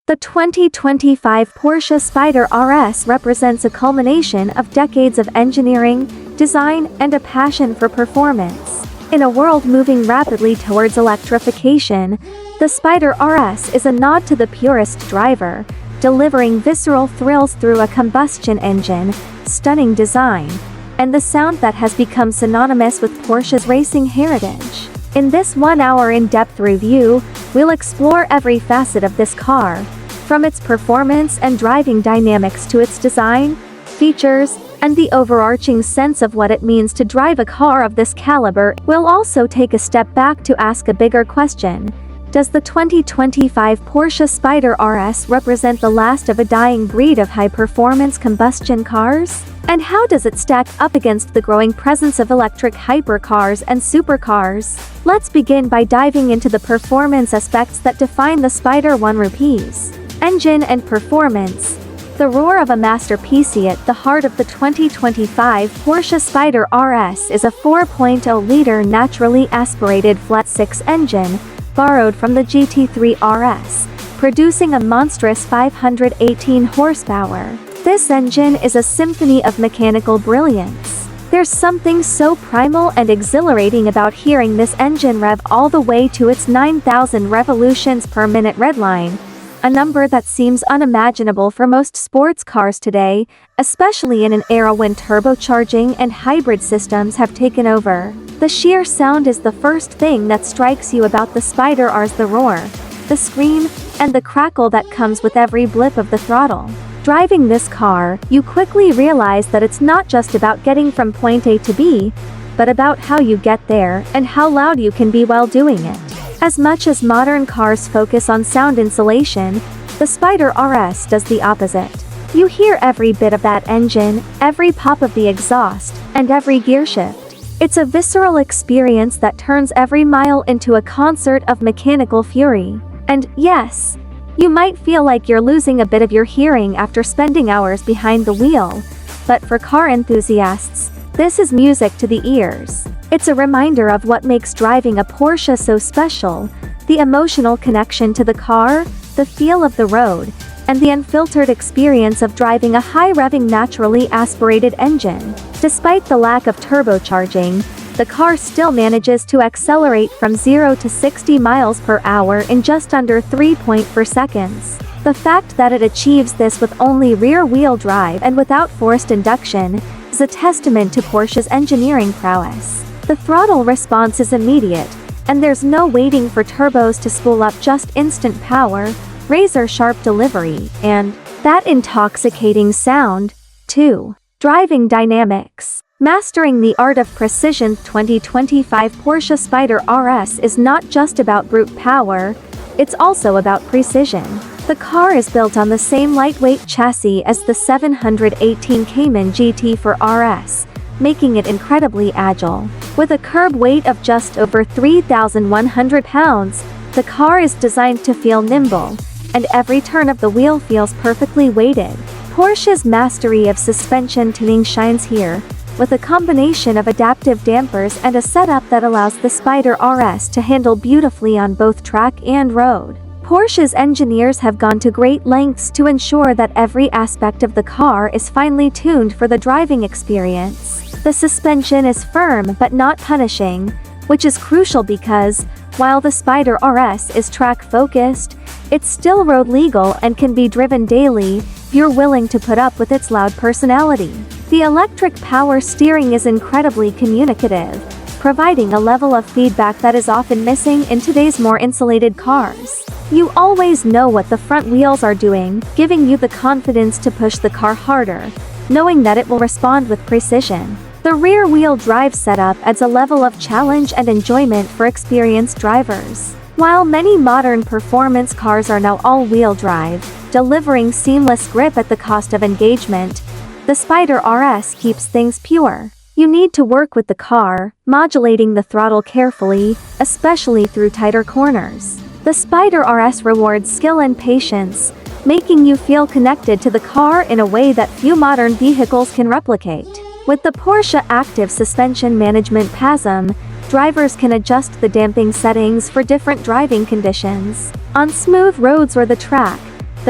The 2025 Porsche Spyder RS represents a culmination of decades of engineering, design, and a passion for performance. In a world moving rapidly towards electrification, the Spyder RS is a nod to the purist driver, delivering visceral thrills through a combustion engine, stunning design, and the sound that has become synonymous with Porsche's racing heritage. In this 1-hour in-depth review, we'll explore every facet of this car, from its performance and driving dynamics to its design, features, and the overarching sense of what it means to drive a car of this caliber. We'll also take a step back to ask a bigger question. Does the 2025 Porsche Spyder RS represent the last of a dying breed of high-performance combustion cars? And how does it stack up against the growing presence of electric hypercars and supercars? Let's begin by diving into the performance aspects that define the Spyder 1 rupees. Engine and performance. The roar of a masterpiece. At the heart of the 2025 Porsche Spyder RS is a 4.0-liter naturally aspirated flat-six engine, borrowed from the GT3 RS, producing a monstrous 518 horsepower. This engine is a symphony of mechanical brilliance. There's something so primal and exhilarating about hearing this engine rev all the way to its 9,000 revolutions per minute redline, a number that seems unimaginable for most sports cars today, especially in an era when turbocharging and hybrid systems have taken over. The sheer sound is the first thing that strikes you about the Spyder RS. The roar, the scream, and the crackle that comes with every blip of the throttle. Driving this car, you quickly realize that it's not just about getting from point A to B, but about how you get there and how loud you can be while doing it. As much as modern cars focus on sound insulation, the Spyder RS does the opposite. You hear every bit of that engine, every pop of the exhaust, and every gear shift. It's a visceral experience that turns every mile into a concert of mechanical fury. And yes, you might feel like you're losing a bit of your hearing after spending hours behind the wheel, but for car enthusiasts, this is music to the ears. It's a reminder of what makes driving a Porsche so special: the emotional connection to the car, the feel of the road, and the unfiltered experience of driving a high-revving naturally aspirated engine. Despite the lack of turbocharging, the car still manages to accelerate from 0 to 60 miles per hour in just under 3.4 seconds. The fact that it achieves this with only rear-wheel drive and without forced induction is a testament to Porsche's engineering prowess. The throttle response is immediate, and there's no waiting for turbos to spool up. Just instant power, razor-sharp delivery, and that intoxicating sound, too. Driving dynamics. Mastering the art of precision. 2025 Porsche Spyder RS is not just about brute power, it's also about precision. The car is built on the same lightweight chassis as the 718 Cayman GT4 RS, making it incredibly agile. With a curb weight of just over 3,100 pounds, the car is designed to feel nimble, and every turn of the wheel feels perfectly weighted. Porsche's mastery of suspension tuning shines here, with a combination of adaptive dampers and a setup that allows the Spyder RS to handle beautifully on both track and road. Porsche's engineers have gone to great lengths to ensure that every aspect of the car is finely tuned for the driving experience. The suspension is firm but not punishing, which is crucial because, while the Spyder RS is track-focused, it's still road-legal and can be driven daily if you're willing to put up with its loud personality. The electric power steering is incredibly communicative, providing a level of feedback that is often missing in today's more insulated cars. You always know what the front wheels are doing, giving you the confidence to push the car harder, knowing that it will respond with precision. The rear-wheel drive setup adds a level of challenge and enjoyment for experienced drivers. While many modern performance cars are now all-wheel drive, delivering seamless grip at the cost of engagement, the Spyder RS keeps things pure. You need to work with the car, modulating the throttle carefully, especially through tighter corners. The Spyder RS rewards skill and patience, making you feel connected to the car in a way that few modern vehicles can replicate. With the Porsche Active Suspension Management PASM, drivers can adjust the damping settings for different driving conditions. On smooth roads or the track,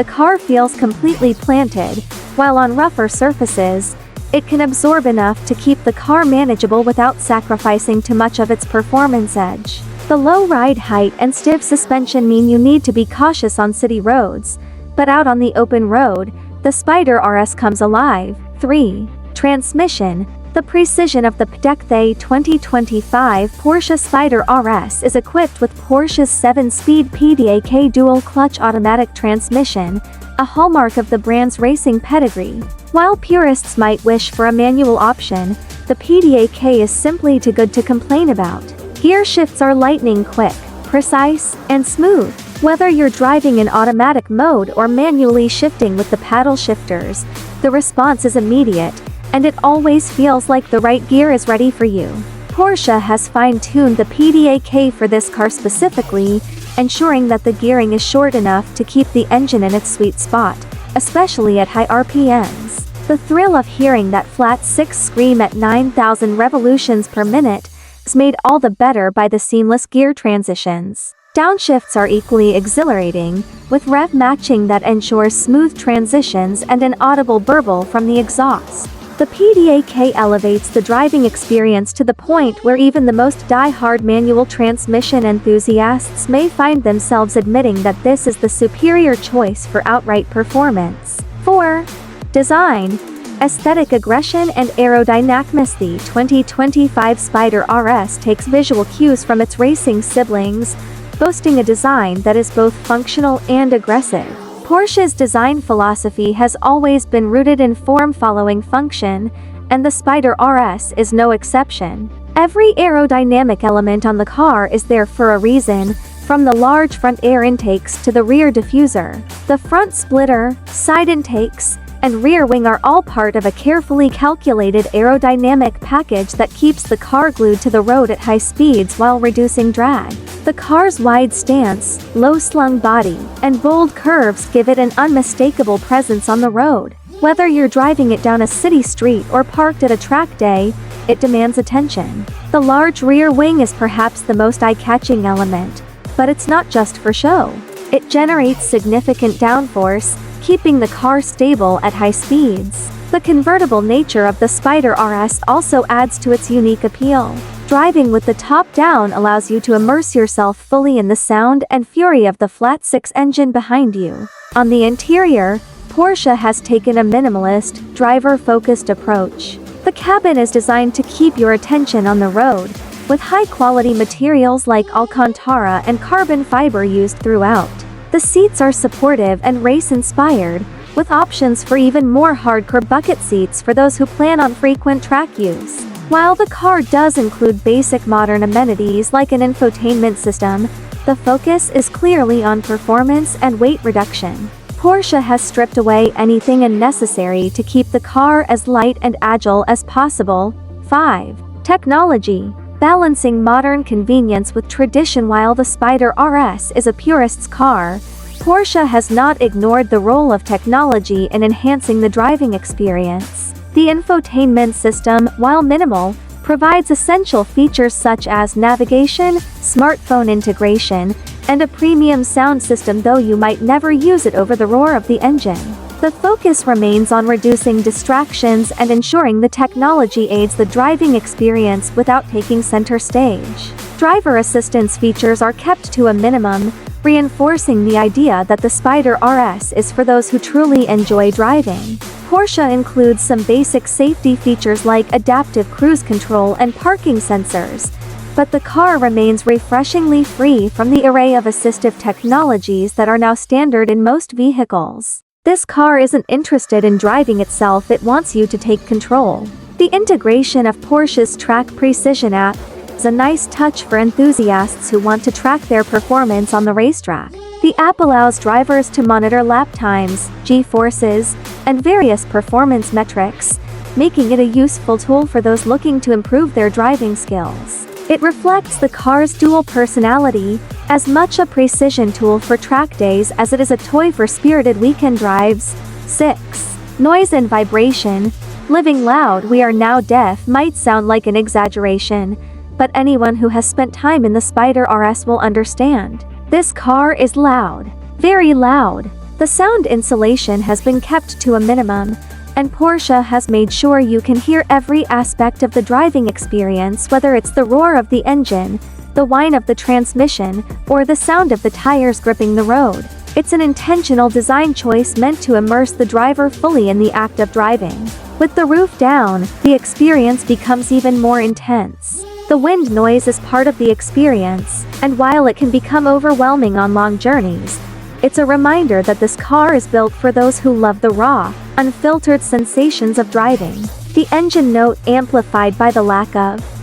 the car feels completely planted, while on rougher surfaces, it can absorb enough to keep the car manageable without sacrificing too much of its performance edge. The low ride height and stiff suspension mean you need to be cautious on city roads, but out on the open road, the Spyder RS comes alive. 3. Transmission. The precision of the PDK 2025 Porsche Spyder RS is equipped with Porsche's 7-speed PDK dual-clutch automatic transmission, a hallmark of the brand's racing pedigree. While purists might wish for a manual option, the PDK is simply too good to complain about. Gear shifts are lightning quick, precise, and smooth. Whether you're driving in automatic mode or manually shifting with the paddle shifters, the response is immediate, and it always feels like the right gear is ready for you. Porsche has fine-tuned the PDK for this car specifically, ensuring that the gearing is short enough to keep the engine in its sweet spot, especially at high RPMs. The thrill of hearing that flat 6 scream at 9,000 revolutions per minute is made all the better by the seamless gear transitions. Downshifts are equally exhilarating, with rev matching that ensures smooth transitions and an audible burble from the exhaust. The PDK elevates the driving experience to the point where even the most die-hard manual transmission enthusiasts may find themselves admitting that this is the superior choice for outright performance. 4. Design. Aesthetic aggression and aerodynamism. The 2025 Spyder RS takes visual cues from its racing siblings, boasting a design that is both functional and aggressive. Porsche's design philosophy has always been rooted in form following function, and the Spyder RS is no exception. Every aerodynamic element on the car is there for a reason, from the large front air intakes to the rear diffuser. The front splitter, side intakes, and rear wing are all part of a carefully calculated aerodynamic package that keeps the car glued to the road at high speeds while reducing drag. The car's wide stance, low-slung body, and bold curves give it an unmistakable presence on the road. Whether you're driving it down a city street or parked at a track day, it demands attention. The large rear wing is perhaps the most eye-catching element, but it's not just for show. It generates significant downforce, keeping the car stable at high speeds. The convertible nature of the Spyder RS also adds to its unique appeal. Driving with the top down allows you to immerse yourself fully in the sound and fury of the flat 6 engine behind you. On the interior, Porsche has taken a minimalist, driver-focused approach. The cabin is designed to keep your attention on the road, with high-quality materials like Alcantara and carbon fiber used throughout. The seats are supportive and race-inspired, with options for even more hardcore bucket seats for those who plan on frequent track use. While the car does include basic modern amenities like an infotainment system, the focus is clearly on performance and weight reduction. Porsche has stripped away anything unnecessary to keep the car as light and agile as possible. 5. Technology. Balancing modern convenience with tradition. While the Spyder RS is a purist's car, Porsche has not ignored the role of technology in enhancing the driving experience. The infotainment system, while minimal, provides essential features such as navigation, smartphone integration, and a premium sound system, though you might never use it over the roar of the engine. The focus remains on reducing distractions and ensuring the technology aids the driving experience without taking center stage. Driver assistance features are kept to a minimum, reinforcing the idea that the Spyder RS is for those who truly enjoy driving. Porsche includes some basic safety features like adaptive cruise control and parking sensors, but the car remains refreshingly free from the array of assistive technologies that are now standard in most vehicles. This car isn't interested in driving itself, it wants you to take control. The integration of Porsche's Track Precision app is a nice touch for enthusiasts who want to track their performance on the racetrack. The app allows drivers to monitor lap times, G-forces, and various performance metrics, making it a useful tool for those looking to improve their driving skills. It reflects the car's dual personality, as much a precision tool for track days as it is a toy for spirited weekend drives. 6. Noise and vibration. Living loud, we are now deaf might sound like an exaggeration, but anyone who has spent time in the Spyder RS will understand. This car is loud. Very loud. The sound insulation has been kept to a minimum, and Porsche has made sure you can hear every aspect of the driving experience, whether it's the roar of the engine, the whine of the transmission, or the sound of the tires gripping the road. It's an intentional design choice meant to immerse the driver fully in the act of driving. With the roof down, the experience becomes even more intense. The wind noise is part of the experience, and while it can become overwhelming on long journeys, it's a reminder that this car is built for those who love the raw, unfiltered sensations of driving. The engine note amplified by the lack of